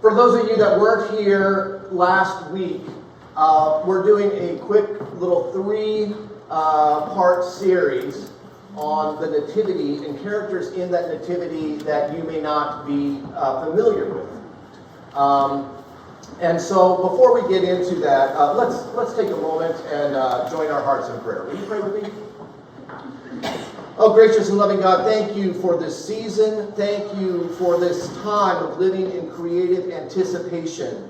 For those of you that weren't here last week, we're doing a quick little three-part series on the nativity and characters in that nativity that you may not be familiar with. And so before we get into that, let's take a moment and join our hearts in prayer. Will you pray with me? Oh, gracious and loving God, thank you for this season. Thank you for this time of living in creative anticipation,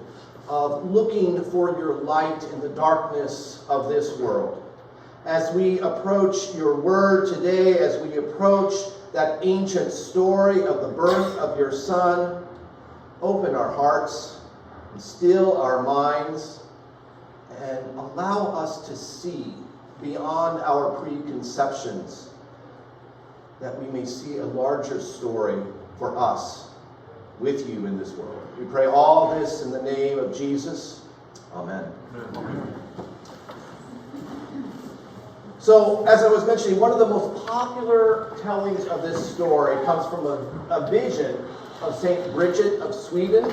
of looking for your light in the darkness of this world. As we approach your word today, as we approach that ancient story of the birth of your Son, open our hearts and still our minds and allow us to see beyond our preconceptions, that we may see a larger story for us with you in this world. We pray all this in the name of Jesus. Amen. Amen. So, as I was mentioning, one of the most popular tellings of this story comes from a vision of Saint Bridget of Sweden,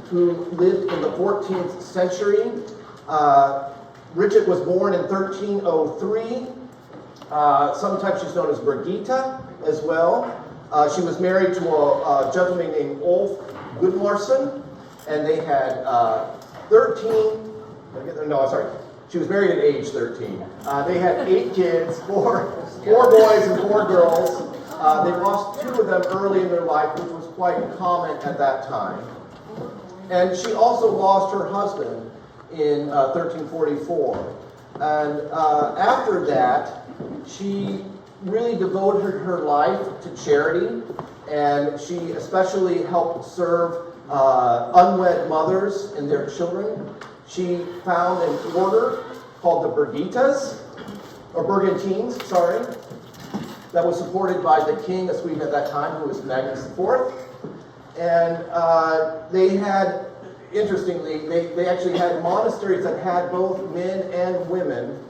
who lived in the 14th century. Bridget was born in 1303. Sometimes she's known as Birgitta as well. She was married to a gentleman named Ulf Gudmarsson, and they had 13. She was married at age 13. They had 8 kids, four boys and 4 girls. They lost 2 of them early in their life, which was quite common at that time. And she also lost her husband in 1344. And after that, she really devoted her life to charity, and she especially helped serve unwed mothers and their children. She found an order called the Birgittas, or Bergantines, that was supported by the king of Sweden at that time, who was Magnus IV. And they had, interestingly, they actually had monasteries that had both men and women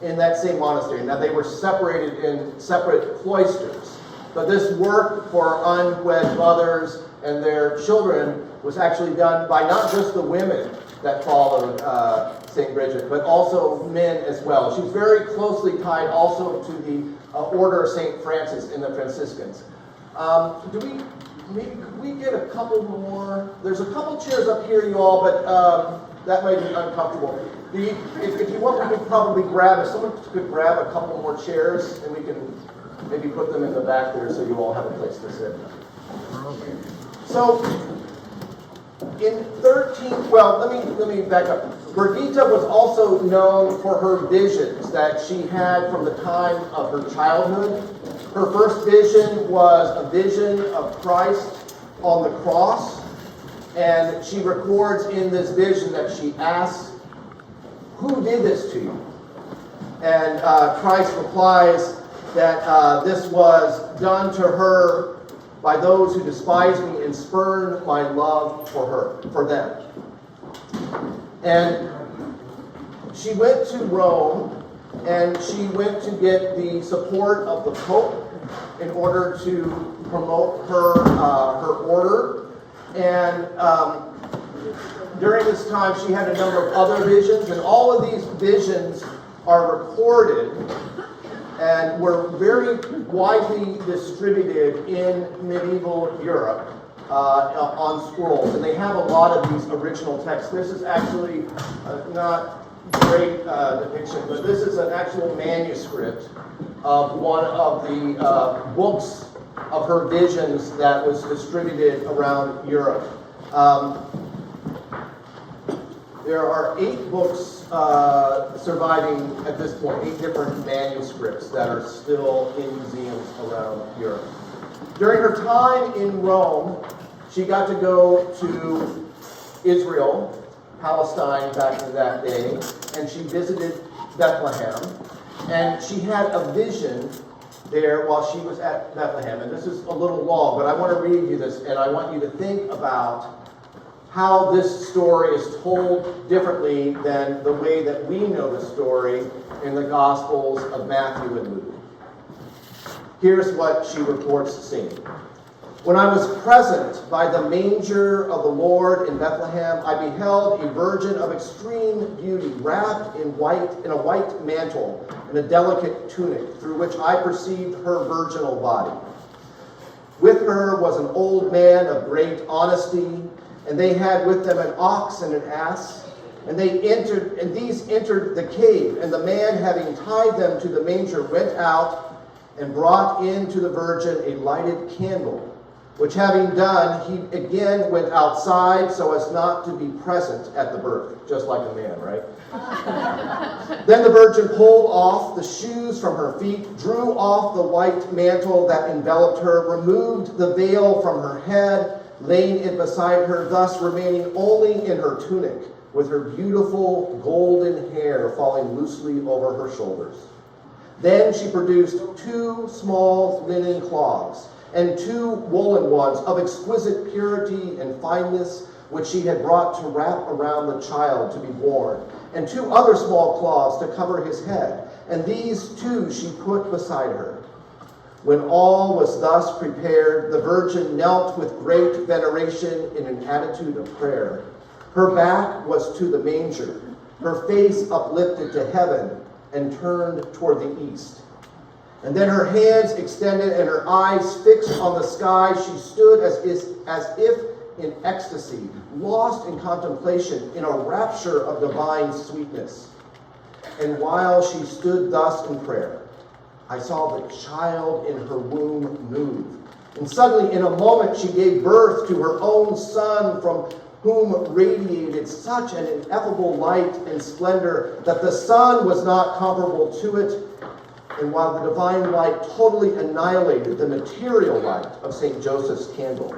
in that same monastery. Now, they were separated in separate cloisters, but this work for unwed mothers and their children was actually done by not just the women that followed Saint Bridget, but also men as well. She was very closely tied also to the Order of Saint Francis in the Franciscans. Could we get a couple more? There's a couple chairs up here, you all, but that might be uncomfortable. If you want, we could probably if someone could grab a couple more chairs, and we can maybe put them in the back there so you all have a place to sit. So, in let me back up. Birgitta was also known for her visions that she had from the time of her childhood. Her first vision was a vision of Christ on the cross, and she records in this vision that she asks, "Who did this to you?" And Christ replies that this was done to her by those who despise me and spurn my love for them. And she went to Rome, and she went to get the support of the Pope in order to promote her order. And during this time, she had a number of other visions, and all of these visions are recorded and were very widely distributed in medieval Europe on scrolls. And they have a lot of these original texts. This is actually not great depiction, but this is an actual manuscript of one of the books of her visions that was distributed around Europe. There are 8 books surviving at this point, 8 different manuscripts that are still in museums around Europe. During her time in Rome, she got to go to Israel, Palestine back in that day, and she visited Bethlehem. And she had a vision there while she was at Bethlehem. And this is a little long, but I want to read you this, and I want you to think about how this story is told differently than the way that we know the story in the Gospels of Matthew and Luke. Here's what she reports seeing. When I was present by the manger of the Lord in Bethlehem, I beheld a virgin of extreme beauty, wrapped in a white mantle and a delicate tunic, through which I perceived her virginal body. With her was an old man of great honesty, and they had with them an ox and an ass. And these entered the cave, and the man, having tied them to the manger, went out and brought in to the virgin a lighted candle, which having done, he again went outside so as not to be present at the birth. Just like a man, right? Then the virgin pulled off the shoes from her feet, drew off the white mantle that enveloped her, removed the veil from her head, laying it beside her, thus remaining only in her tunic, with her beautiful golden hair falling loosely over her shoulders. Then she produced 2 small linen cloths, and 2 woolen ones of exquisite purity and fineness, which she had brought to wrap around the child to be born, and 2 other small cloths to cover his head, and these 2 she put beside her. When all was thus prepared, the virgin knelt with great veneration in an attitude of prayer. Her back was to the manger, her face uplifted to heaven and turned toward the east. And then her hands extended and her eyes fixed on the sky, she stood as if in ecstasy, lost in contemplation, in a rapture of divine sweetness. And while she stood thus in prayer, I saw the child in her womb move. And suddenly, in a moment, she gave birth to her own son, from whom radiated such an ineffable light and splendor that the sun was not comparable to it. And while the divine light totally annihilated the material light of St. Joseph's candle.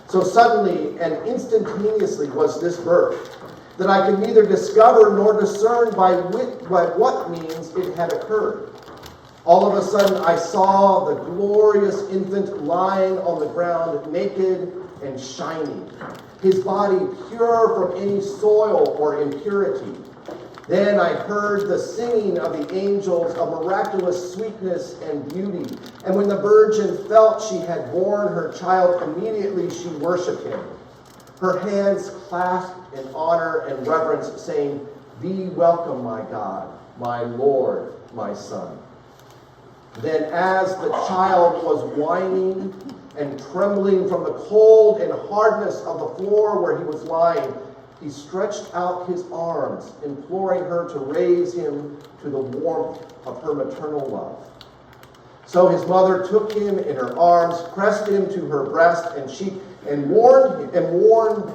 So suddenly and instantaneously was this birth, that I could neither discover nor discern by what means it had occurred. All of a sudden I saw the glorious infant lying on the ground, naked and shining, his body pure from any soil or impurity. Then I heard the singing of the angels of miraculous sweetness and beauty. And when the virgin felt she had borne her child, immediately she worshipped him, her hands clasped in honor and reverence, saying, "Be welcome, my God, my Lord, my Son." Then as the child was whining and trembling from the cold and hardness of the floor where he was lying, he stretched out his arms, imploring her to raise him to the warmth of her maternal love. So his mother took him in her arms, pressed him to her breast, and warmed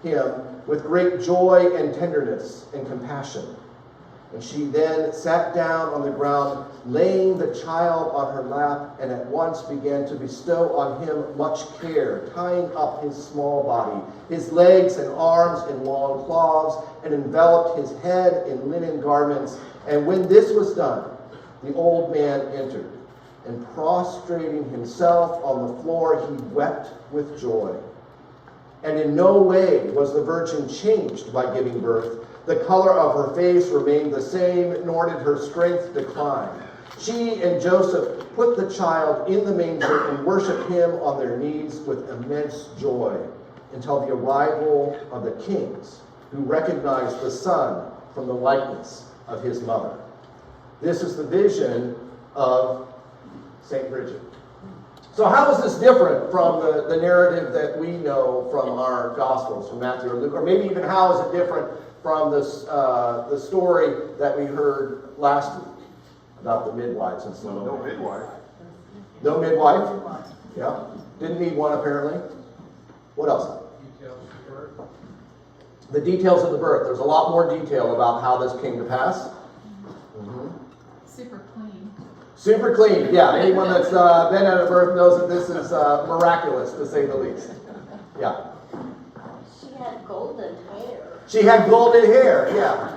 him with great joy and tenderness and compassion. And she then sat down on the ground, laying the child on her lap, and at once began to bestow on him much care, tying up his small body, his legs and arms in long cloths, and enveloped his head in linen garments. And when this was done, the old man entered, and prostrating himself on the floor, he wept with joy. And in no way was the virgin changed by giving birth. The color of her face remained the same, nor did her strength decline. She and Joseph put the child in the manger and worshiped him on their knees with immense joy until the arrival of the kings, who recognized the son from the likeness of his mother. This is the vision of Saint Bridget. So how is this different from the narrative that we know from our Gospels, from Matthew or Luke? Or maybe even how is it different from the story that we heard last week about the midwives and so on? No midwife. No midwife? Yeah. Didn't need one apparently. What else? Details of the birth. The details of the birth. There's a lot more detail about how this came to pass. Super clean. Super clean, yeah. Anyone that's been at a birth knows that this is miraculous, to say the least. Yeah. She had golden hair. She had golden hair, yeah.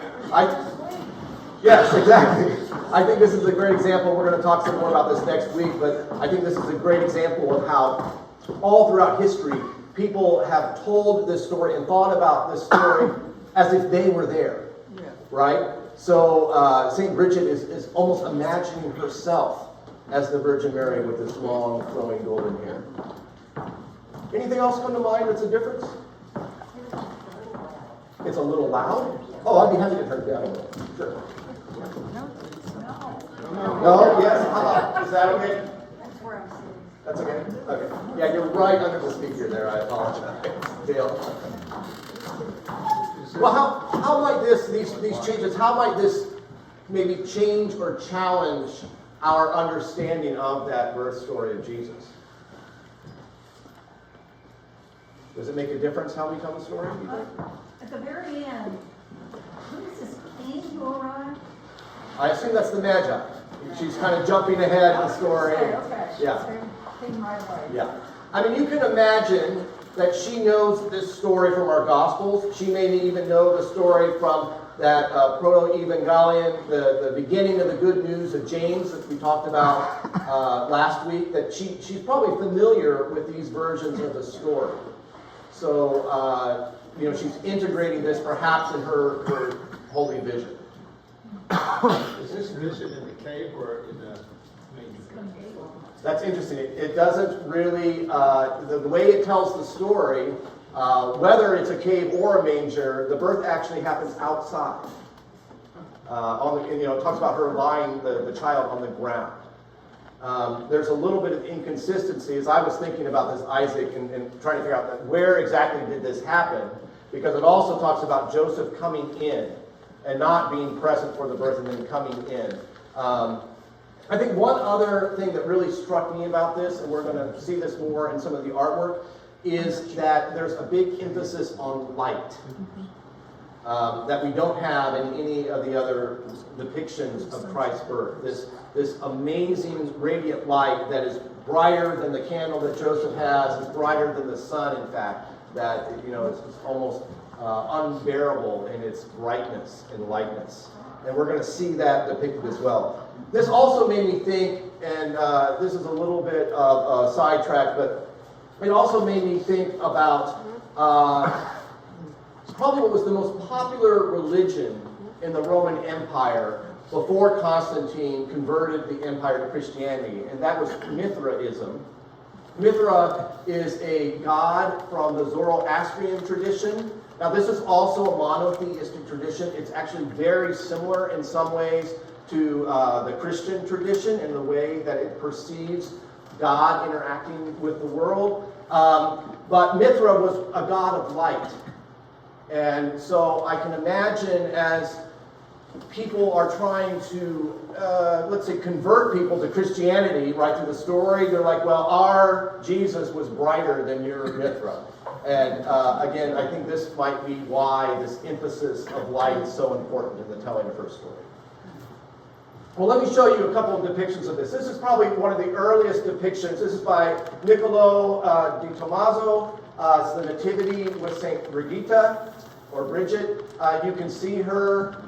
Yes, exactly. I think this is a great example. We're going to talk some more about this next week, but I think this is a great example of how all throughout history, people have told this story and thought about this story as if they were there, right? So Saint Bridget is almost imagining herself as the Virgin Mary with this long flowing golden hair. Anything else come to mind that's a difference? It's a little loud? Oh, I'd be happy to turn it down a little. Sure. No? Yes? How about? Is that okay? That's where I'm sitting. That's okay? Okay. Yeah, you're right under the speaker there. I apologize. Dale. Well, how might these changes, how might this maybe change or challenge our understanding of that birth story of Jesus? Does it make a difference how we tell the story? At the very end, who is this king who arrived? I assume that's the Magi. She's kind of jumping ahead in the story. Okay. Yeah. Came right away. Yeah. I mean, you can imagine that she knows this story from our Gospels. She may even know the story from that proto-evangelion, the beginning of the good news of James that we talked about last week, that she's probably familiar with these versions of the story. So, she's integrating this perhaps in her holy vision. Is this vision in the cave or in the manger? That's interesting. It doesn't really, the way it tells the story, whether it's a cave or a manger, the birth actually happens outside. It talks about her lying the child on the ground. There's a little bit of inconsistency as I was thinking about this Isaac and trying to figure out where exactly did this happen, because it also talks about Joseph coming in and not being present for the birth and then coming in. I think one other thing that really struck me about this, and we're going to see this more in some of the artwork, is that there's a big emphasis on light that we don't have in any of the other depictions of Christ's birth. This amazing radiant light that is brighter than the candle that Joseph has, is brighter than the sun, in fact, that it's almost unbearable in its brightness and lightness. And we're going to see that depicted as well. This also made me think, and this is a little bit of a sidetrack, but it also made me think about probably what was the most popular religion in the Roman Empire before Constantine converted the empire to Christianity, and that was Mithraism. Mithra is a god from the Zoroastrian tradition. Now, this is also a monotheistic tradition. It's actually very similar in some ways to the Christian tradition in the way that it perceives God interacting with the world. But Mithra was a god of light. And so I can imagine as people are trying to, let's say, convert people to Christianity, right through the story, they're like, well, our Jesus was brighter than your Mithra. And again, I think this might be why this emphasis of light is so important in the telling of her story. Well, let me show you a couple of depictions of this. This is probably one of the earliest depictions. This is by Niccolo di Tommaso. It's the Nativity with Saint Bridget, or Bridget. You can see her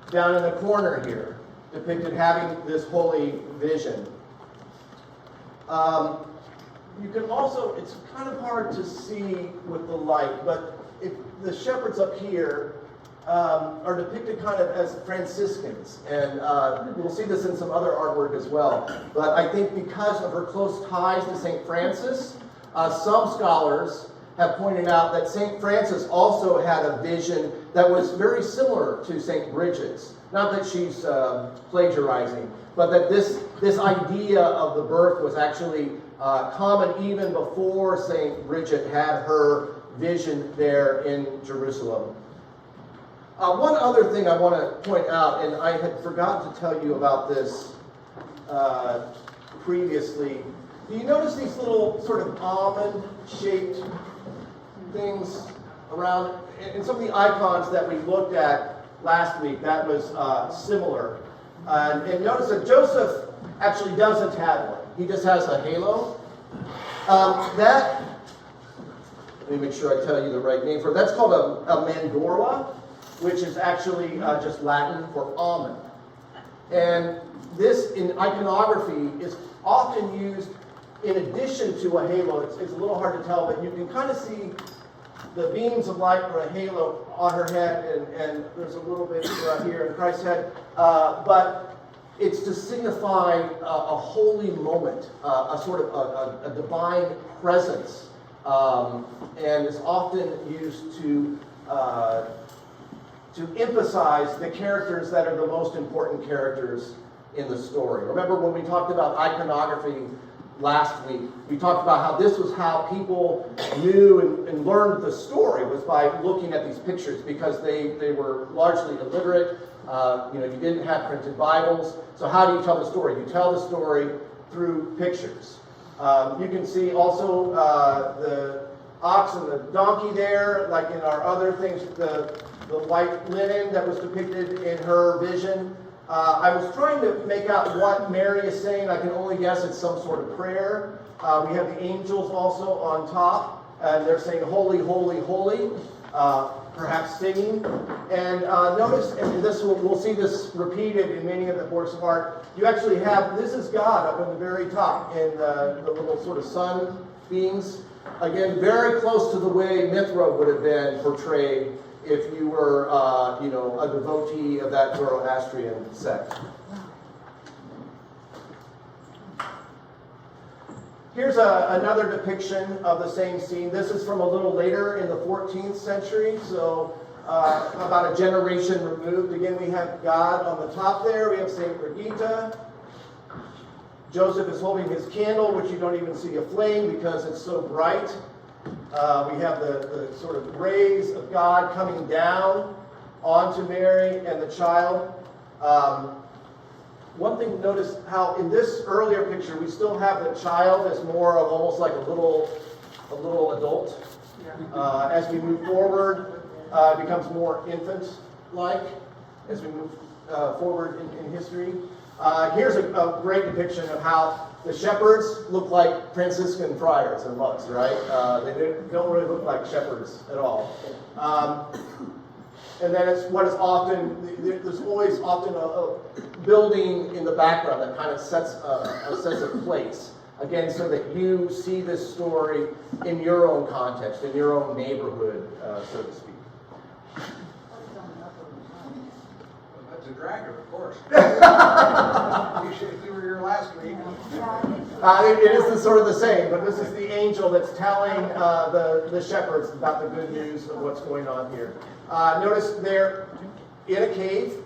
down in the corner here, depicted having this holy vision. You can also, it's kind of hard to see with the light, but if the shepherds up here are depicted kind of as Franciscans, and we'll see this in some other artwork as well. But I think because of her close ties to St. Francis, some scholars have pointed out that St. Francis also had a vision that was very similar to St. Bridget's. Not that she's plagiarizing, but that this idea of the birth was actually common even before St. Bridget had her vision there in Jerusalem. One other thing I want to point out, and I had forgotten to tell you about this previously. Do you notice these little sort of almond-shaped things around? In some of the icons that we looked at last week, that was similar. And notice that Joseph actually doesn't have one. He just has a halo. Let me make sure I tell you the right name for it. That's called a mandorla, which is actually just Latin for almond. And this in iconography is often used in addition to a halo. It's a little hard to tell, but you can kind of see the beams of light or a halo on her head, and there's a little bit here in Christ's head. But it's to signify a holy moment, a sort of a divine presence, and is often used to emphasize the characters that are the most important characters in the story. Remember when we talked about iconography last week, we talked about how this was how people knew and learned the story, was by looking at these pictures, because they were largely illiterate. You didn't have printed Bibles. So how do you tell the story? You tell the story through pictures. You can see also the ox and the donkey there, like in our other things, the white linen that was depicted in her vision. I was trying to make out what Mary is saying. I can only guess it's some sort of prayer. We have the angels also on top, and they're saying, holy, holy, holy, perhaps singing. And notice, and we'll see this repeated in many of the works of art, you actually have, this is God up in the very top, in the little sort of sun beings. Again, very close to the way Mithra would have been portrayed if you were, a devotee of that Zoroastrian sect. Here's another depiction of the same scene. This is from a little later in the 14th century, so about a generation removed. Again, we have God on the top there. We have Saint Bridget. Joseph is holding his candle, which you don't even see a flame because it's so bright. We have the sort of rays of God coming down onto Mary and the child. One thing, notice how in this earlier picture we still have the child as more of almost like a little adult. As we move forward, it becomes more infant-like as we move forward in history. Here's a great depiction of how the shepherds look like Franciscan friars and monks, right? They don't really look like shepherds at all. And then it's what is often, there's always often a building in the background that kind of sets a sense of place. Again, so that you see this story in your own context, in your own neighborhood, so to speak. That's a dragon, of course. You were here last week. It is sort of the same, but this is the angel that's telling the shepherds about the good news of what's going on here. Notice they're in a cave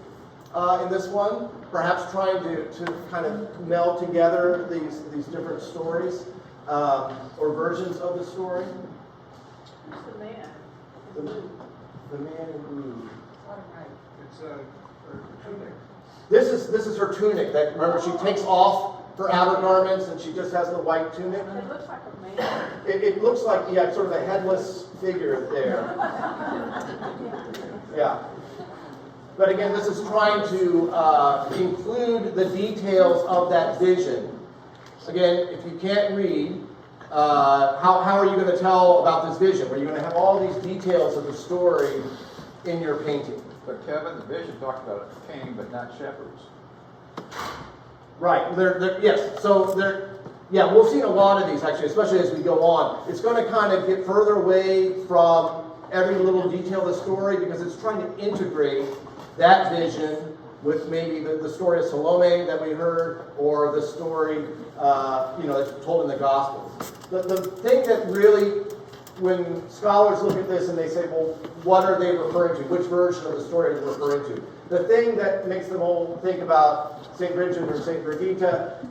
in this one, perhaps trying to kind of meld together these different stories or versions of the story. Who's the man? The man in blue. It's her tunic. This is her tunic. That, remember, she takes off her outer garments and she just has the white tunic. It looks like a man. It looks like, yeah, sort of a headless figure there. Yeah. But again, this is trying to include the details of that vision. Again, if you can't read, how are you going to tell about this vision? Are you going to have all these details of the story in your painting? But Kevin, the vision talked about king, but not shepherds. Right. Yes. So yeah, we'll see a lot of these actually, especially as we go on. It's going to kind of get further away from every little detail of the story because it's trying to integrate that vision with maybe the story of Salome that we heard, or the story that's told in the Gospels. The thing that really, when scholars look at this and they say, well, what are they referring to? Which version of the story are they referring to? The thing that makes them all think about Saint Bridget or Saint Bridget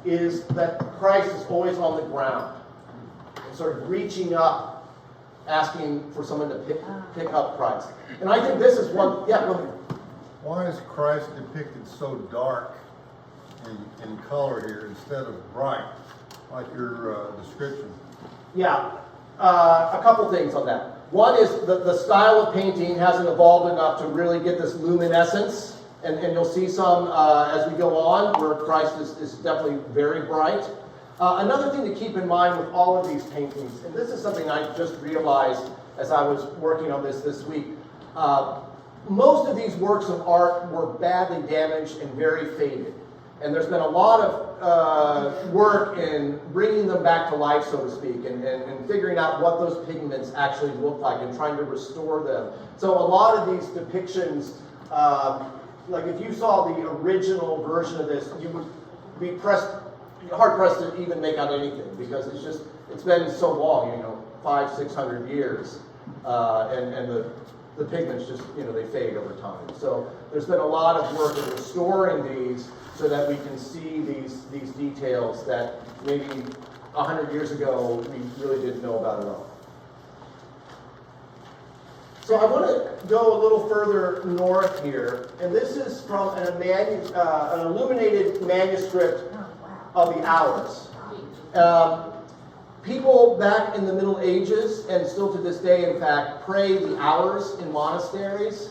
is that Christ is always on the ground, sort of reaching up, asking for someone to pick up Christ. And I think this is one, yeah, go ahead. Why is Christ depicted so dark in color here instead of bright, like your description? Yeah, a couple things on that. One is the style of painting hasn't evolved enough to really get this luminescence, and you'll see some as we go on where Christ is definitely very bright. Another thing to keep in mind with all of these paintings, and this is something I just realized as I was working on this week, most of these works of art were badly damaged and very faded. And there's been a lot of work in bringing them back to life, so to speak, and figuring out what those pigments actually look like and trying to restore them. So a lot of these depictions like if you saw the original version of this, you would be hard pressed to even make out anything because it's been so long, 500-600 years, and the pigments just, they fade over time. So there's been a lot of work in restoring these so that we can see these details that maybe 100 years ago we really didn't know about at all. So I want to go a little further north here, and this is from an illuminated manuscript of the Hours. People back in the Middle Ages, and still to this day, in fact, pray the Hours in monasteries.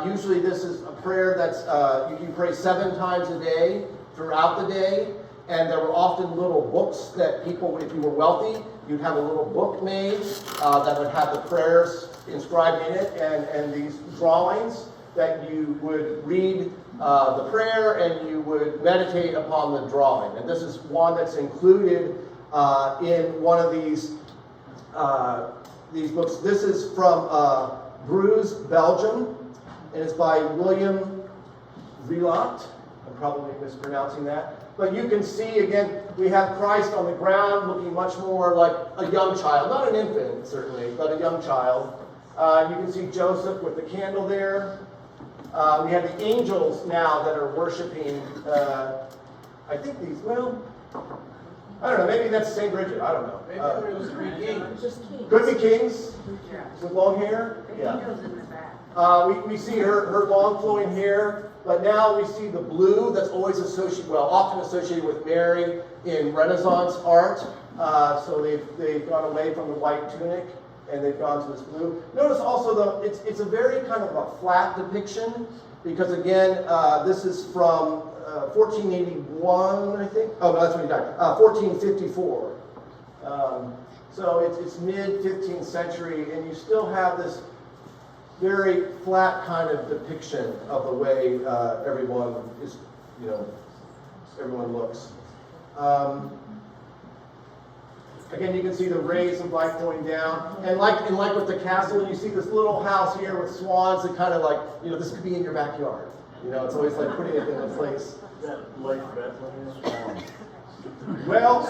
Usually this is a prayer that's, you can pray 7 times a day throughout the day, and there were often little books that people, if you were wealthy, you'd have a little book made that would have the prayers inscribed in it, and these drawings that you would read the prayer and you would meditate upon the drawing. And this is one that's included in one of these books. This is from Bruges, Belgium, and it's by William Radiate. I'm probably mispronouncing that. But you can see, again, we have Christ on the ground looking much more like a young child. Not an infant, certainly, but a young child. You can see Joseph with the candle there. We have the angels now that are worshiping, I think these, I don't know, maybe that's Saint Bridget, I don't know. Maybe there was 3 kings. Just kings. Could be kings Yeah. with long hair. The Yeah. angels in the back. We see her long flowing hair, but now we see the blue that's always often associated with Mary in Renaissance art. So they've gone away from the white tunic and they've gone to this blue. Notice also it's a very kind of a flat depiction because again, this is from 1481, I think. Oh, no, that's when he died. 1454. So it's mid 15th century, and you still have this very flat kind of depiction of the way everyone is, everyone looks. Again, you can see the rays of light going down, and like with the castle, you see this little house here with swans that kind of like, this could be in your backyard. It's always like putting it in a place. That Lake Bethlehem. Well,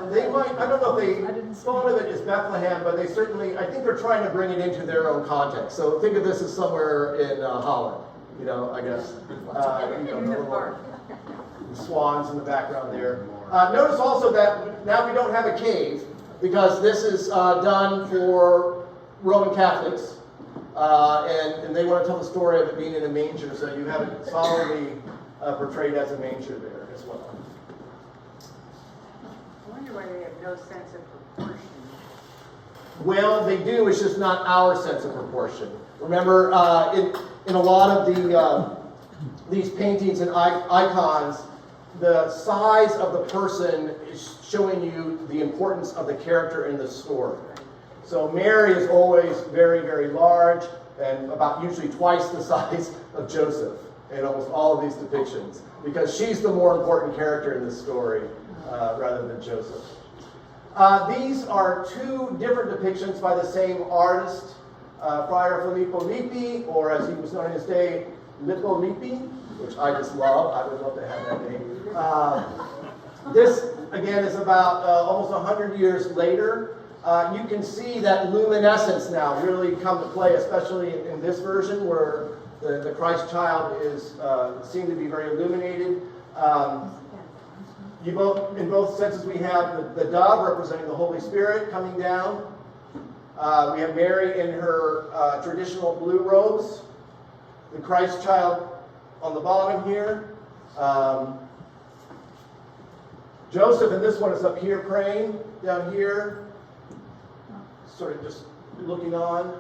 they might, I don't know if they thought of it as Bethlehem, but they certainly, I think they're trying to bring it into their own context. So think of this as somewhere in Holland, I guess. The swans in the background there. Notice also that now we don't have a cave because this is done for Roman Catholics. And they want to tell the story of it being in a manger, so you have it solidly portrayed as a manger there as well. I wonder why they have no sense of proportion. Well, they do, it's just not our sense of proportion. Remember, in a lot of these paintings and icons, the size of the person is showing you the importance of the character in the story. So Mary is always very, very large and about usually twice the size of Joseph in almost all of these depictions because she's the more important character in this story rather than Joseph. These are 2 different depictions by the same artist, Friar Filippo Lippi, or as he was known in his day, Lippo Lippi, which I just love. I would love to have that name. This, again, is about almost 100 years later. You can see that luminescence now really come to play, especially in this version where the Christ child is seen to be very illuminated. In both senses, we have the dove representing the Holy Spirit coming down. We have Mary in her traditional blue robes. The Christ child on the bottom here. Joseph in this one is up here praying, down here, sort of just looking on.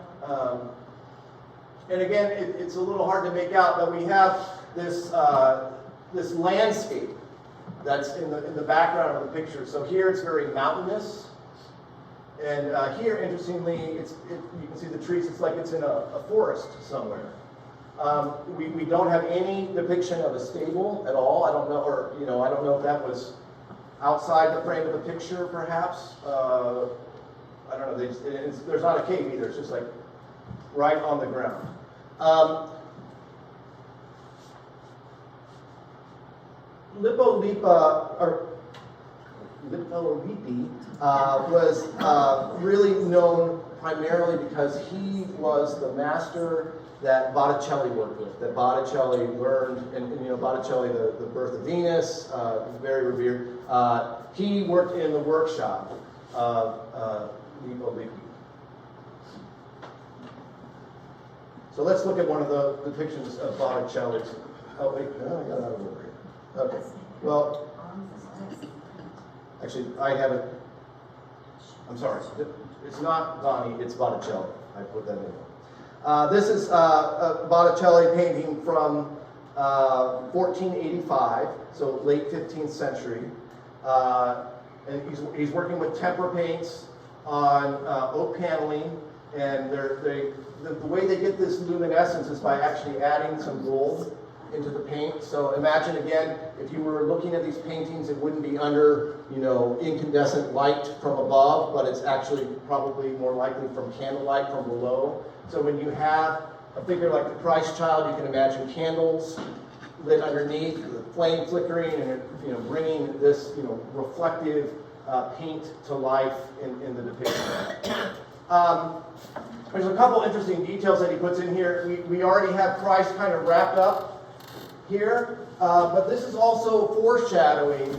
And again, it's a little hard to make out, but we have this this landscape that's in the background of the picture. So here it's very mountainous, and here, interestingly, you can see the trees. It's like it's in a forest somewhere. We don't have any depiction of a stable at all. I don't know, or I don't know if that was outside the frame of the picture, perhaps. I don't know. There's not a cave either. It's just like right on the ground. Lippi was really known primarily because he was the master that Botticelli worked with, that Botticelli learned, and you know, Botticelli, the Birth of Venus, very revered. He worked in the workshop of Lippo Lippi. So let's look at one of the depictions of Botticelli's. Oh wait, no, I got it out of order. Okay, well, actually, I have it. I'm sorry, it's not Donnie, it's Botticelli. I put that in. This is a Botticelli painting from 1485, so late 15th century. And he's working with tempera paints on oak paneling, and the way they get this luminescence is by actually adding some gold into the paint. So imagine again, if you were looking at these paintings, it wouldn't be under, you know, incandescent light from above, but it's actually probably more likely from candlelight from below. So when you have a figure like the Christ child, you can imagine candles lit underneath, the flame flickering, and you know, bringing this, you know, reflective paint to life in the depiction. There's a couple interesting details that he puts in here. We already have Christ kind of wrapped up here, but this is also foreshadowing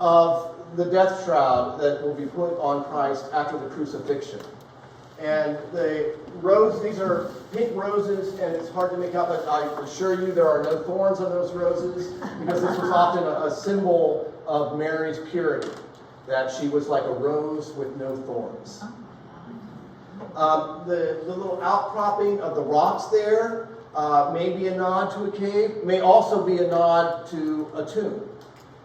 of the death shroud that will be put on Christ after the crucifixion. And the rose, these are pink roses, and it's hard to make out, but I assure you there are no thorns on those roses, because this was often a symbol of Mary's purity, that she was like a rose with no thorns. The little outcropping of the rocks there may be a nod to a cave, may also be a nod to a tomb.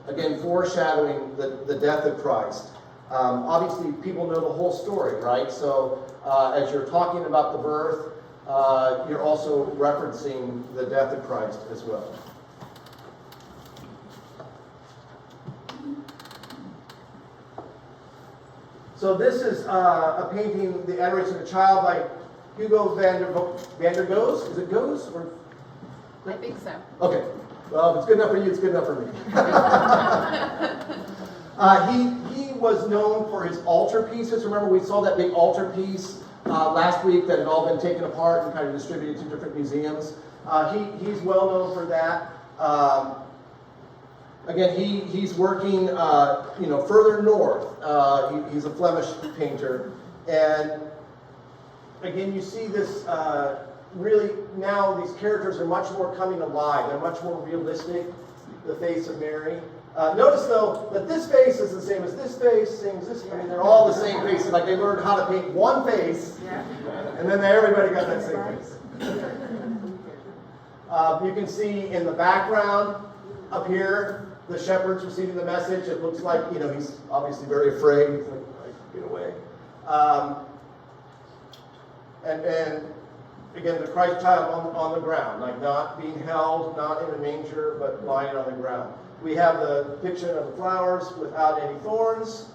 Again, foreshadowing the death of Christ. Obviously, people know the whole story, right? So as you're talking about the birth, you're also referencing the death of Christ as well. So this is a painting, The Adoration of a Child, by Hugo van der Goes. Is it Goes? Or? I think so. Okay. Well, if it's good enough for you, it's good enough for me. He was known for his altar pieces. Remember, we saw that big altar piece last week that had all been taken apart and kind of distributed to different museums. He's well known for that. Again, he's working, further north. He's a Flemish painter, and again, you see this. Really, now these characters are much more coming alive. They're much more realistic. The face of Mary. Notice though that this face is the same as this face, same as this. I mean, they're all the same faces. Like they learned how to paint one face, and then everybody got that same face. You can see in the background up here the shepherds receiving the message. It looks like, you know, he's obviously very afraid. He's like get away. And again, the Christ child on the ground, like not being held, not in a manger, but lying on the ground. We have the depiction of the flowers without any thorns,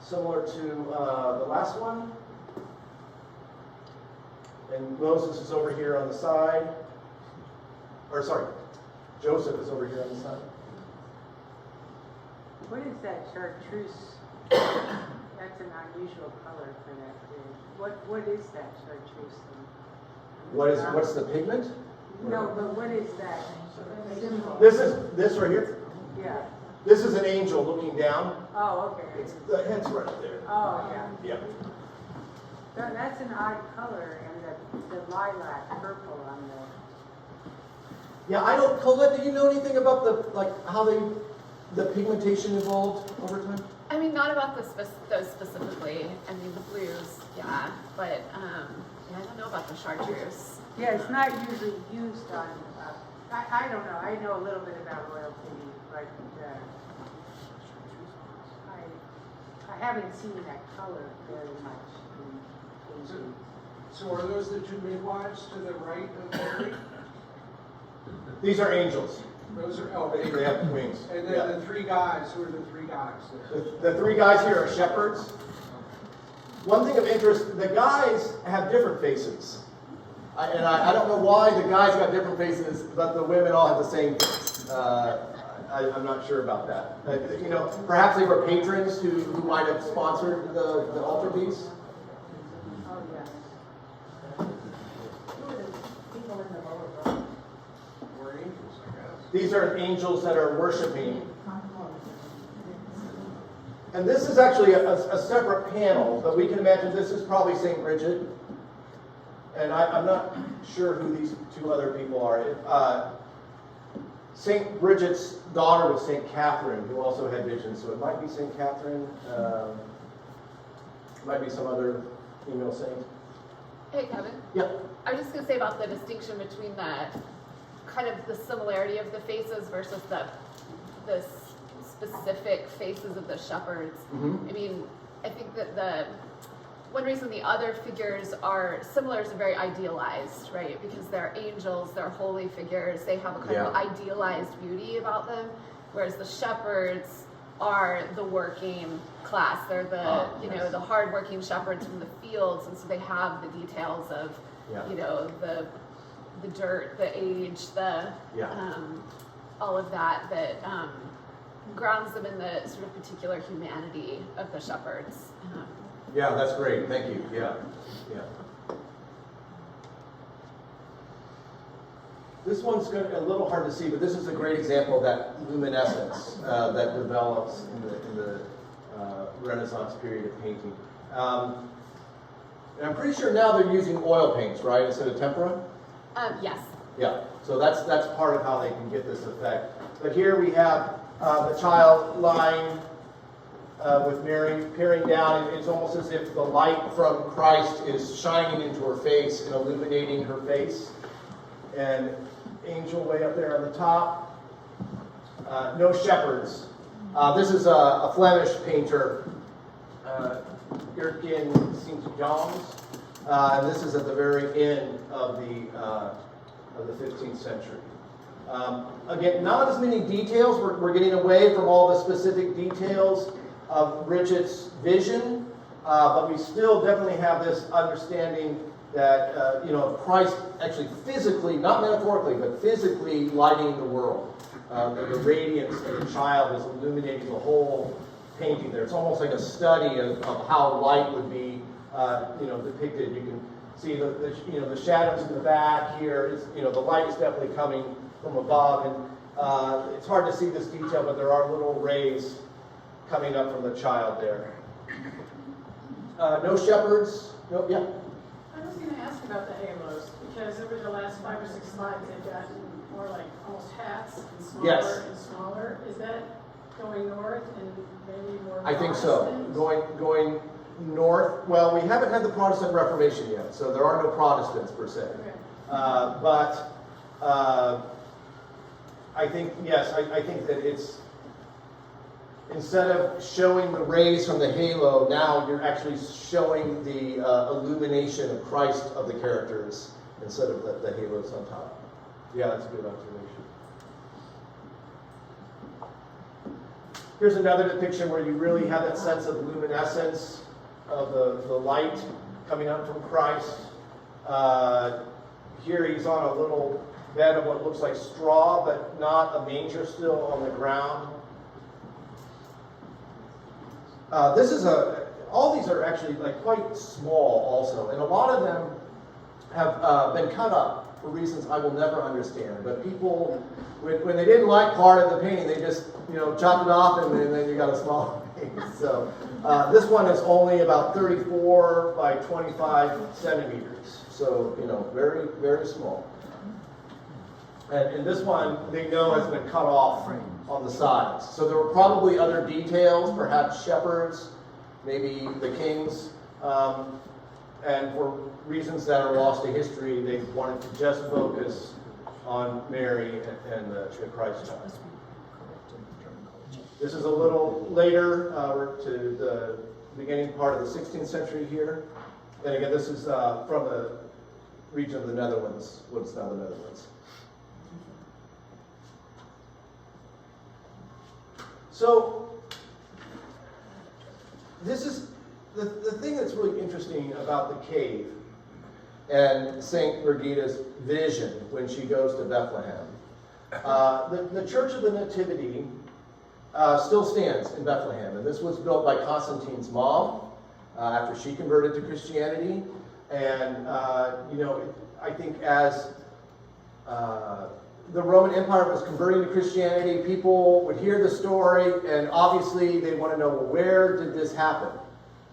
similar to the last one. And Moses is over here on the side. Or sorry, Joseph is over here on the side. What is that chartreuse? That's an unusual color for that period. What is that chartreuse thing? What's the pigment? No, but what is that symbol? This right here. Yeah. This is an angel looking down. Oh, okay. It's the head's right up there. Oh, yeah. Yeah. That's an odd color, and the lilac purple on the. Yeah, I don't. Colette, do you know anything about how the pigmentation evolved over time? I mean, not about those specifically. I mean, the blues, yeah, but I don't know about the chartreuse. Yeah, it's not usually used on. I don't know. I know a little bit about royalty, but I haven't seen that color very much. So are those the two midwives to the right of Mary? These are angels. Those are They have wings. And then the three guys, who are the three guys there? The three guys here are shepherds. One thing of interest, the guys have different faces. I don't know why the guys got different faces, but the women all have the same face. I'm not sure about that. You know, perhaps they were patrons who might have sponsored the altarpiece. Oh, yes. Who are the people in the lower row? We're angels, I guess. These are angels that are worshiping. And this is actually a separate panel, but we can imagine this is probably Saint Bridget. And I'm not sure who these two other people are. Saint Bridget's daughter was Saint Catherine, who also had visions. So it might be Saint Catherine. It might be some other female saint. Hey, Kevin. Yeah. I was just going to say about the distinction between the kind of the similarity of the faces versus the specific faces of the shepherds. Mm-hmm. I mean, I think that the one reason the other figures are similar is very idealized, right? Because they're angels, they're holy figures, they have a kind of idealized beauty about them, whereas the shepherds are the working class. They're the the hardworking shepherds from the fields, and so they have the details of the dirt, the age, all of that grounds them in the sort of particular humanity of the shepherds. Yeah, that's great. Thank you. Yeah. This one's a little hard to see, but this is a great example of that luminescence that develops in the Renaissance period of painting. And I'm pretty sure now they're using oil paints, right, instead of tempera? Yes. Yeah. So that's part of how they can get this effect. But here we have the child lying with Mary peering down. It's almost as if the light from Christ is shining into her face and illuminating her face. And angel way up there on the top. No shepherds. This is a Flemish painter, Erkin Sint-Jans. And this is at the very end of the 15th century. Again, not as many details. We're getting away from all the specific details of Bridget's vision, but we still definitely have this understanding that Christ actually physically, not metaphorically, but physically lighting the world. The radiance of the child is illuminating the whole painting there. It's almost like a study of how light would be depicted. You can see the shadows in the back here. The light is definitely coming from above, and it's hard to see this detail, but there are little rays coming up from the child there. No shepherds. No, yeah. I was going to ask about the halos, because over the last 5 or 6 slides, they've gotten more like almost hats and smaller Yes. and smaller. Is that going north and maybe more? I think so. Going north. Well, we haven't had the Protestant Reformation yet, so there are no Protestants per se. Okay. But I think, yes, I think that it's, instead of showing the rays from the halo, now you're actually showing the illumination of Christ of the characters instead of the halos on top. Yeah, that's a good observation. Here's another depiction where you really have that sense of luminescence of the light coming out from Christ. Here he's on a little bed of what looks like straw, but not a manger, still on the ground. All these are actually quite small also, and a lot of them have been cut up for reasons I will never understand. But people, when they didn't like part of the painting, they just chopped it off, and then you got a small painting. So this one is only about 34 by 25 centimeters. So very, very small. And this one they know has been cut off on the sides. So there were probably other details, perhaps shepherds, maybe the kings, and for reasons that are lost to history, they wanted to just focus on Mary and the Christ child. This is a little later, to the beginning part of the 16th century here. And again, this is from the region of the Netherlands, what's now the Netherlands. So, this is the thing that's really interesting about the cave and Saint Brigida's vision when she goes to Bethlehem. The Church of the Nativity still stands in Bethlehem, and this was built by Constantine's mom after she converted to Christianity. And I think as the Roman Empire was converting to Christianity, people would hear the story, and obviously they want to know, well, where did this happen,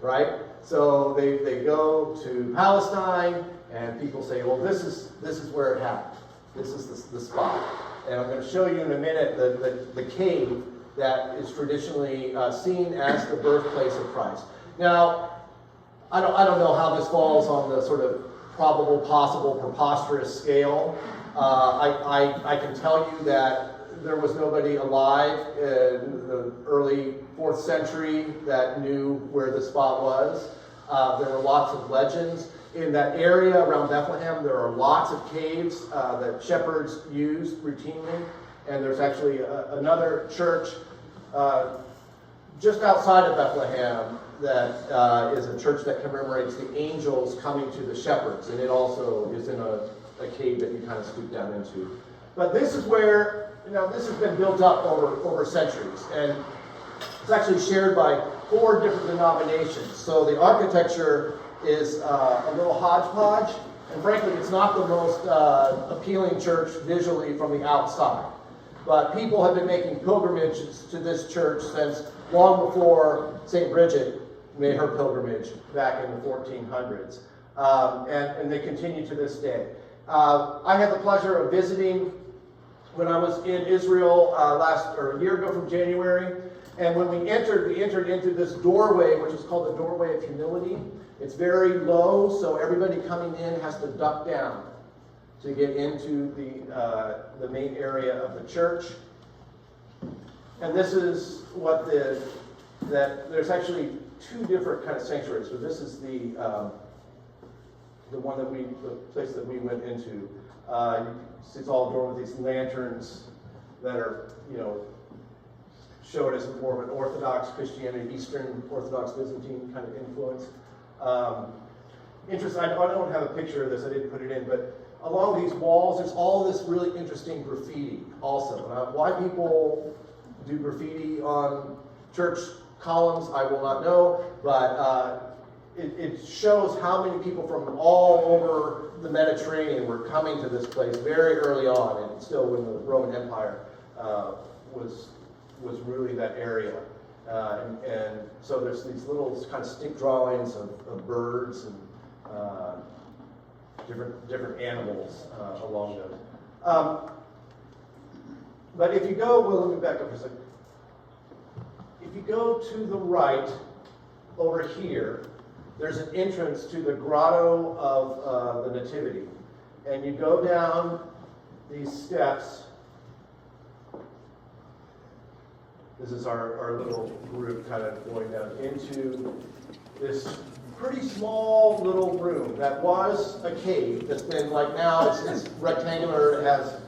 right? So they go to Palestine, and people say, well, this is where it happened. This is the spot. And I'm going to show you in a minute the cave that is traditionally seen as the birthplace of Christ. Now, I don't know how this falls on the sort of probable, possible, preposterous scale. I can tell you that there was nobody alive in the early 4th century that knew where the spot was. There were lots of legends. In that area around Bethlehem, there are lots of caves that shepherds used routinely. And there's actually another church just outside of Bethlehem that is a church that commemorates the angels coming to the shepherds. And it also is in a cave that you kind of scoop down into. But this is where, this has been built up over centuries. And it's actually shared by 4 different denominations. So the architecture is a little hodgepodge. And frankly, it's not the most appealing church visually from the outside. But people have been making pilgrimages to this church since long before Saint Bridget made her pilgrimage back in the 1400s. And they continue to this day. I had the pleasure of visiting when I was in Israel a year ago from January. And when we entered into this doorway, which is called the Doorway of Humility. It's very low, so everybody coming in has to duck down to get into the main area of the church. And this is what there's actually 2 different kind of sanctuaries. So this is the place that we went into. It's all adorned with these lanterns that are, showed as more of an Orthodox Christianity, Eastern Orthodox Byzantine kind of influence. Interesting. I don't have a picture of this. I didn't put it in, but along these walls, there's all this really interesting graffiti. Also, why people do graffiti on church columns, I will not know, but it shows how many people from all over the Mediterranean were coming to this place very early on, and still when the Roman Empire was really that area. And so there's these little kind of stick drawings of birds and different animals along those. But if you go, let me back up for a second. If you go to the right over here, there's an entrance to the grotto of the Nativity. And you go down these steps. This is our little group kind of going down into this pretty small little room that was a cave that's been, like, now it's rectangular. It has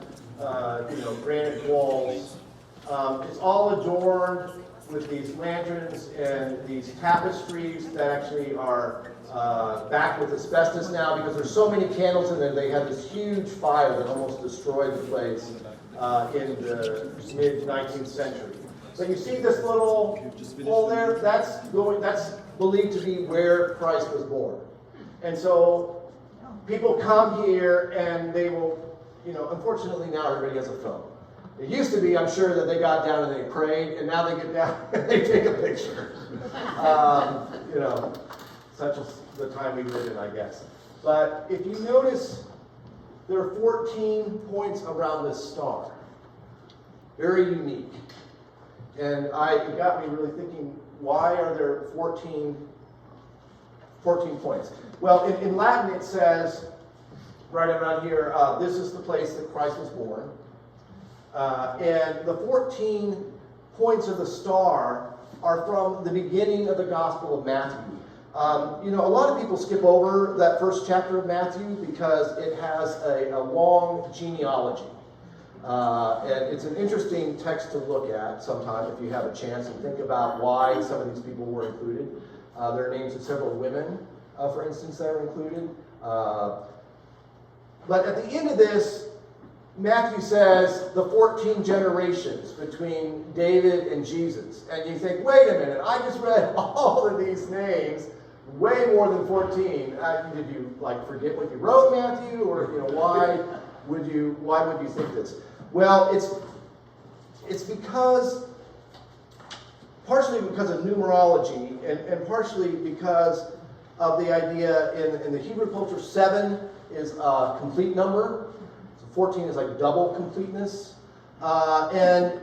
granite walls. It's all adorned with these lanterns and these tapestries that actually are backed with asbestos now because there's so many candles in there. They had this huge fire that almost destroyed the place in the mid-19th century. So you see this little hole there? That's believed to be where Christ was born. And so people come here and they will, unfortunately now everybody has a phone. It used to be, I'm sure, that they got down and they prayed, and now they get down and they take a picture. Such as the time we live in, I guess. But if you notice, there are 14 points around this star. Very unique. And it got me really thinking, why are there 14 points? Well, in Latin it says, right around here, this is the place that Christ was born. And the 14 points of the star are from the beginning of the Gospel of Matthew. A lot of people skip over that first chapter of Matthew because it has a long genealogy. And it's an interesting text to look at sometime if you have a chance and think about why some of these people were included. There are names of several women, for instance, that are included. But at the end of this, Matthew says the 14 generations between David and Jesus. And you think, wait a minute, I just read all of these names, way more than 14. Did you forget what you wrote, Matthew? Or why would you think this? Well, it's partially because of numerology, and partially because of the idea in the Hebrew culture, 7 is a complete number. 14 is like double completeness. And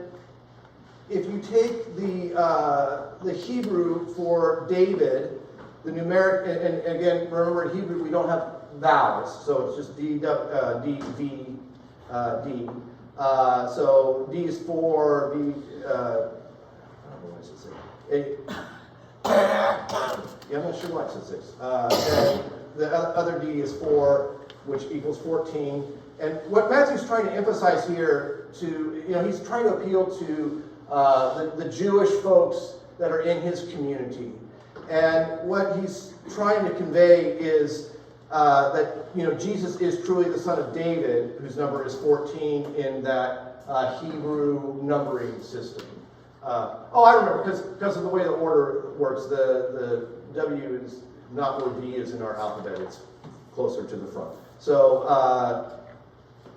if you take the Hebrew for David, the numeric, and again, remember in Hebrew we don't have vowels, so it's just D, V, D. So D is 4, V, I don't know what I should say. Yeah, I'm not sure why it says 6. And the other D is 4, which equals 14. And what Matthew's trying to emphasize here, he's trying to appeal to the Jewish folks that are in his community. And what he's trying to convey is that, Jesus is truly the son of David, whose number is 14 in that Hebrew numbering system. I remember, because of the way the order works, the W is not where V is in our alphabet, it's closer to the front. So,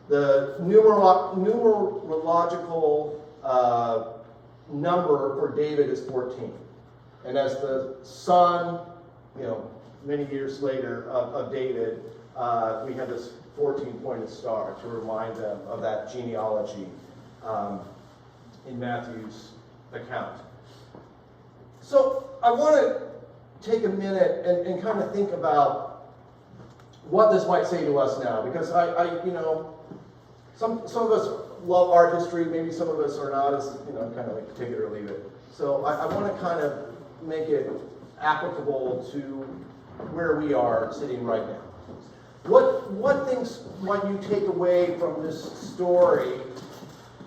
the numerological number for David is 14. And as the son, many years later of David, we have this 14-pointed star to remind them of that genealogy in Matthew's account. So I want to take a minute and kind of think about what this might say to us now, because some of us love art history, maybe some of us are not, as kind of like take it or leave it. So I want to kind of make it applicable to where we are sitting right now. What things might you take away from this story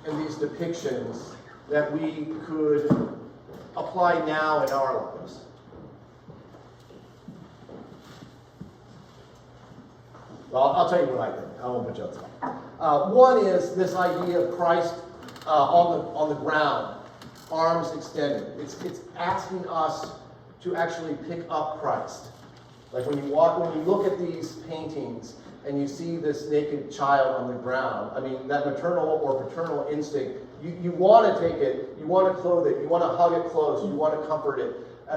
and these depictions that we could apply now in our lives? Well, I'll tell you what I think. I won't put you on the spot. One is this idea of Christ on the ground, arms extended. It's asking us to actually pick up Christ. Like when you look at these paintings and you see this naked child on the ground, I mean, that maternal or paternal instinct, you want to take it, you want to clothe it, you want to hug it close, you want to comfort it.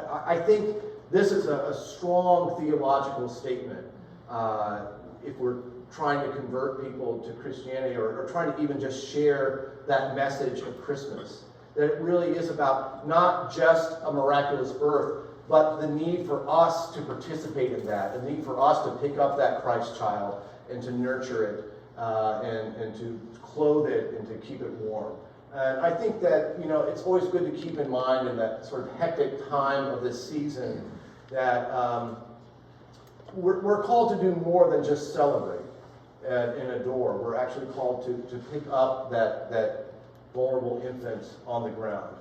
I think this is a strong theological statement. If we're trying to convert people to Christianity or trying to even just share that message of Christmas, that it really is about not just a miraculous birth, but the need for us to participate in that, the need for us to pick up that Christ child and to nurture it and to clothe it and to keep it warm. And I think that, it's always good to keep in mind in that sort of hectic time of this season that we're called to do more than just celebrate and adore. We're actually called to pick up that vulnerable infant on the ground.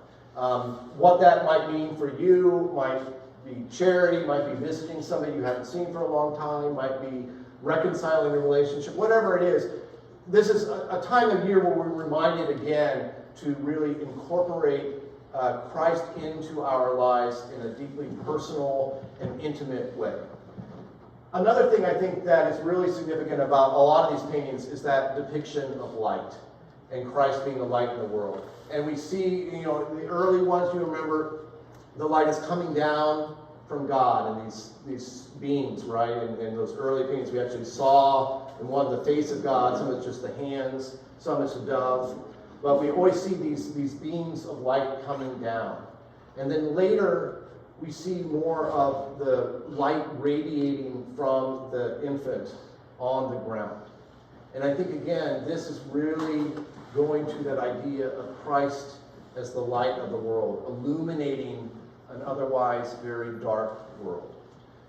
What that might mean for you might be charity, might be visiting somebody you haven't seen for a long time, might be reconciling a relationship, whatever it is. This is a time of year where we're reminded again to really incorporate Christ into our lives in a deeply personal and intimate way. Another thing I think that is really significant about a lot of these paintings is that depiction of light and Christ being the light in the world. And we see, the early ones, you remember, the light is coming down from God and these beings, right? And those early paintings we actually saw in one the face of God, some of it's just the hands, some it's a dove. But we always see these beams of light coming down. And then later, we see more of the light radiating from the infant on the ground. And I think, again, this is really going to that idea of Christ as the light of the world, illuminating an otherwise very dark world.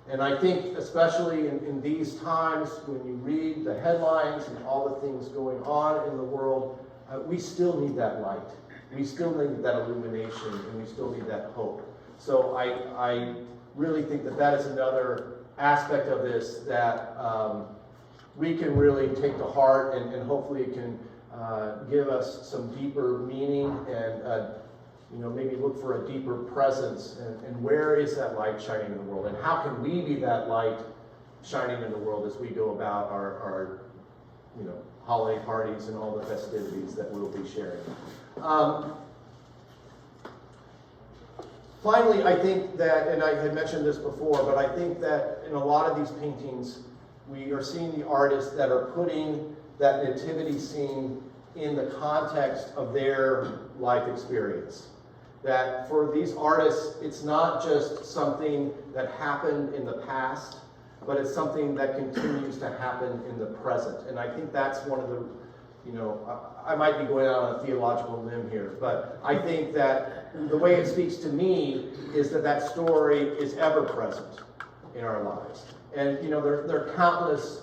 And I think, especially in these times, when you read the headlines and all the things going on in the world, we still need that light. We still need that illumination, and we still need that hope. So I really think that is another aspect of this that we can really take to heart, and hopefully it can give us some deeper meaning and maybe look for a deeper presence, and where is that light shining in the world, and how can we be that light shining in the world as we go about our holiday parties and all the festivities that we'll be sharing. Finally, I think that, and I had mentioned this before, but I think that in a lot of these paintings, we are seeing the artists that are putting that nativity scene in the context of their life experience. That for these artists, it's not just something that happened in the past, but it's something that continues to happen in the present. And I think that's one of the, I might be going out on a theological limb here, but I think that the way it speaks to me is that story is ever present in our lives. And, there are countless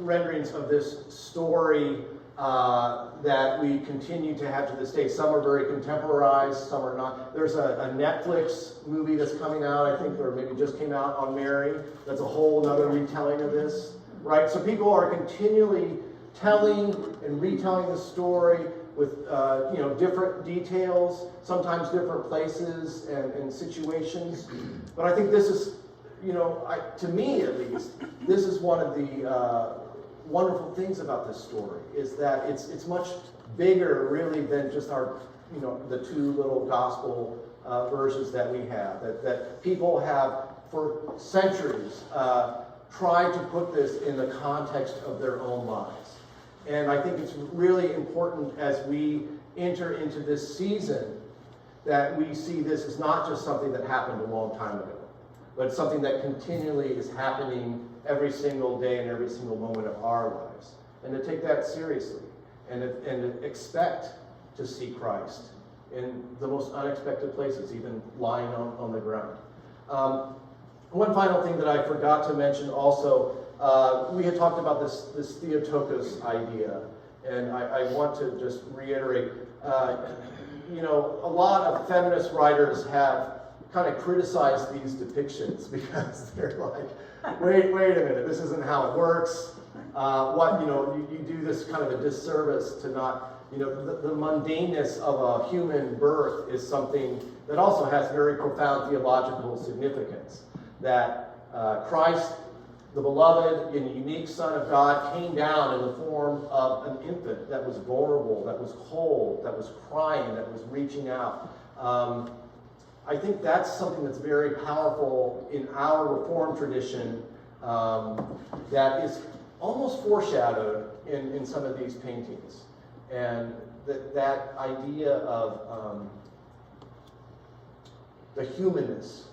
renderings of this story that we continue to have to this day. Some are very contemporized, some are not. There's a Netflix movie that's coming out, I think, or maybe just came out, on Mary. That's a whole other retelling of this, right? So people are continually telling and retelling the story with different details, sometimes different places and situations. But I think this is, to me at least, this is one of the wonderful things about this story, is that it's much bigger really than just our, the two little gospel versions that we have, that people have for centuries tried to put this in the context of their own lives. And I think it's really important as we enter into this season that we see this as not just something that happened a long time ago, but it's something that continually is happening every single day and every single moment of our lives. And to take that seriously and to expect to see Christ in the most unexpected places, even lying on the ground. One final thing that I forgot to mention also, we had talked about this Theotokos idea, and I want to just reiterate, a lot of feminist writers have kind of criticized these depictions because they're like, wait a minute, this isn't how it works. You do this kind of a disservice to not, the mundaneness of a human birth is something that also has very profound theological significance. That Christ, the beloved and unique Son of God, came down in the form of an infant that was vulnerable, that was cold, that was crying, that was reaching out. I think that's something that's very powerful in our Reformed tradition that is almost foreshadowed in some of these paintings. And that idea of the humanness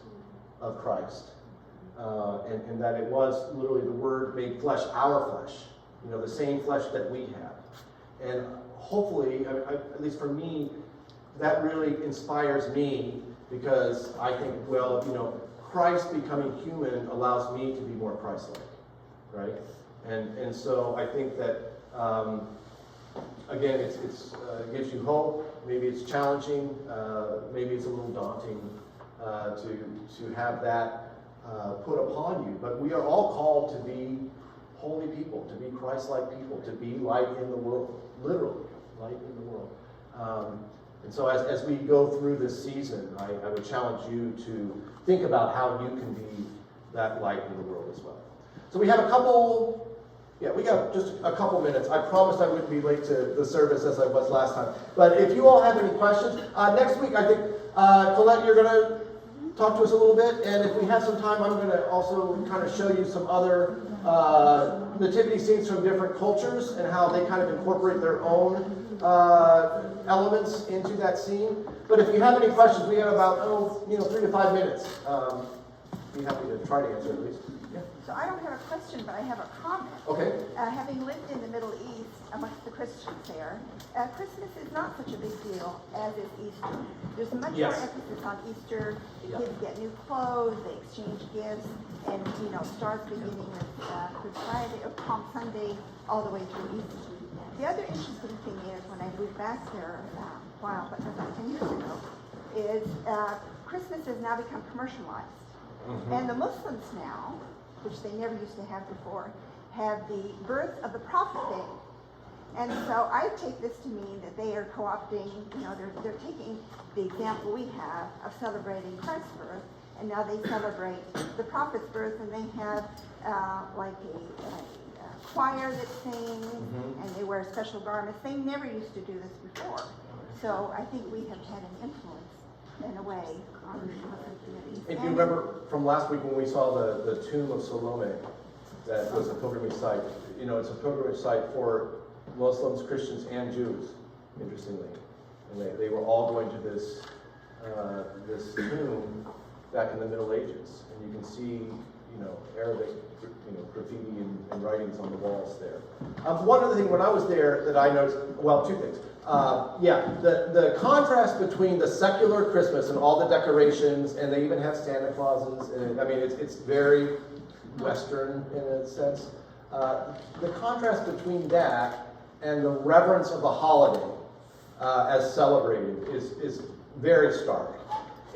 of Christ. And that it was literally the Word made flesh, our flesh, the same flesh that we have. And hopefully, at least for me, that really inspires me, because I think, Christ becoming human allows me to be more Christ-like, right? And so I think that, again, it gives you hope. Maybe it's challenging. Maybe it's a little daunting to have that put upon you. But we are all called to be holy people, to be Christ-like people, to be light in the world, literally, light in the world. And so as we go through this season, I would challenge you to think about how you can be that light in the world as well. So we have we got just a couple minutes. I promised I wouldn't be late to the service as I was last time. But if you all have any questions, next week I think, Colette, you're going to talk to us a little bit. And if we have some time, I'm going to also kind of show you some other nativity scenes from different cultures and how they kind of incorporate their own elements into that scene. But if you have any questions, we have about 3 to 5 minutes. Be happy to try to answer at least. Yeah. So I don't have a question, but I have a comment. Okay. Having lived in the Middle East amongst the Christians there, Christmas is not such a big deal as is Easter. There's much more emphasis on Easter. The kids get new clothes, they exchange gifts, and starts beginning with Good Friday or Palm Sunday all the way through Easter. The other interesting thing is when I moved back there, about 10 years ago, is Christmas has now become commercialized. Mm-hmm. And the Muslims now, which they never used to have before, have the birth of the prophet day. And so I take this to mean that they are co-opting, they're taking the example we have of celebrating Christ's birth, and now they celebrate the prophet's birth, and they have like a choir that sings, and they wear special garments. They never used to do this before. So I think we have had an influence, in a way, on Muslim communities. If you remember from last week when we saw the tomb of Salome, that was a pilgrimage site. It's a pilgrimage site for Muslims, Christians, and Jews, interestingly. And they were all going to this tomb back in the Middle Ages. And you can see, Arabic, graffiti and writings on the walls there. One other thing, when I was there that I noticed, well, two things. The contrast between the secular Christmas and all the decorations, and they even have Santa Clauses, and it's very Western in a sense. The contrast between that and the reverence of the holiday as celebrated is very stark.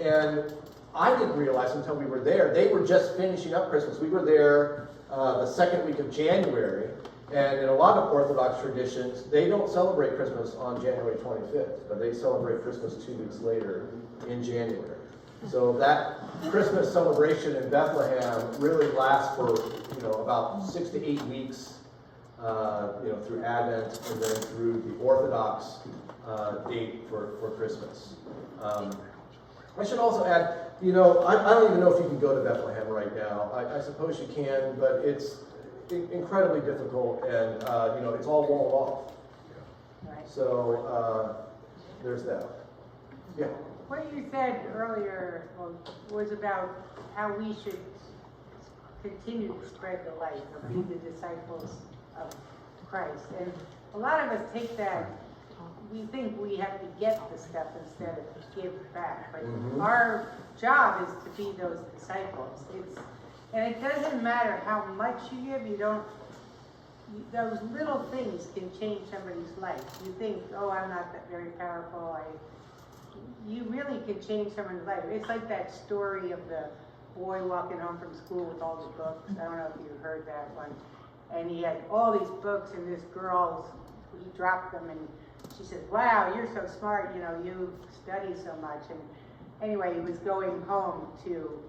And I didn't realize until we were there, they were just finishing up Christmas. We were there the second week of January, and in a lot of Orthodox traditions, they don't celebrate Christmas on January 25th, but they celebrate Christmas 2 weeks later in January. So that Christmas celebration in Bethlehem really lasts for about 6 to 8 weeks, through Advent and then through the Orthodox date for Christmas. I should also add, I don't even know if you can go to Bethlehem right now. I suppose you can, but it's incredibly difficult, and it's all walled off. Right. So there's that. Yeah. What you said earlier was about how we should continue to spread the light, or be the disciples of Christ. And a lot of us take that, we think we have to get the stuff instead of give back. But our job is to be those disciples. And it doesn't matter how much you give, those little things can change somebody's life. You think, oh, I'm not that very powerful, you really can change someone's life. It's like that story of the boy walking home from school with all the books. I don't know if you heard that one. And he had all these books, and this girl, he dropped them, and she said, wow, you're so smart, you study so much. And anyway, he was going home to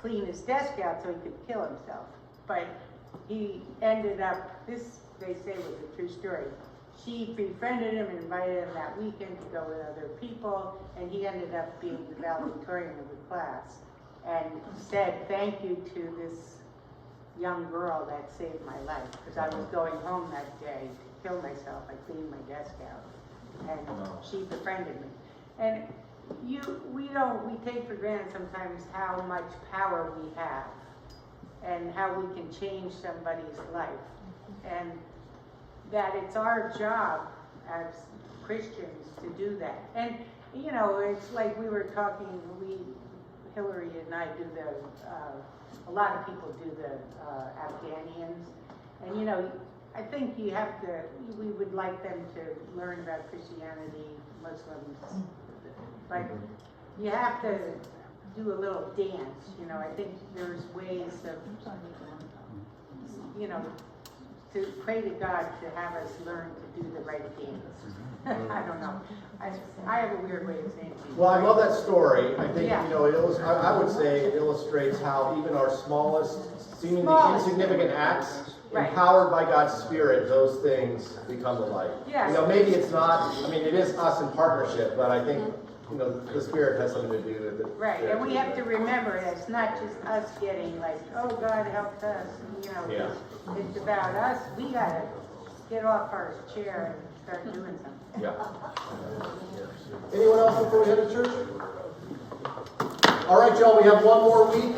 clean his desk out so he could kill himself. But he ended up, this they say was a true story. She befriended him and invited him that weekend to go with other people, and he ended up being the valedictorian of the class and said thank you to this young girl that saved my life, because I was going home that day to kill myself. I cleaned my desk out, and she befriended me. And we take for granted sometimes how much power we have and how we can change somebody's life, and that it's our job as Christians to do that. And it's like we were talking, Hillary and I do a lot of people do the Afghanians, and I think we would like them to learn about Christianity, Muslims, but you have to do a little dance. I think there's ways of, to pray to God to have us learn to do the right dance. I don't know. I have a weird way of saying things. Well, I love that story. I think, I would say it illustrates how even our smallest, seemingly insignificant acts, empowered by God's Spirit, those things become the light. Yes. Maybe it's not, it is us in partnership, but I think, the Spirit has something to do with it. Right, and we have to remember that it's not just us getting like, oh, God helped us, It's about us. We gotta get off our chair and start doing something. Yeah. Anyone else before we head to church? All right, y'all, we have one more week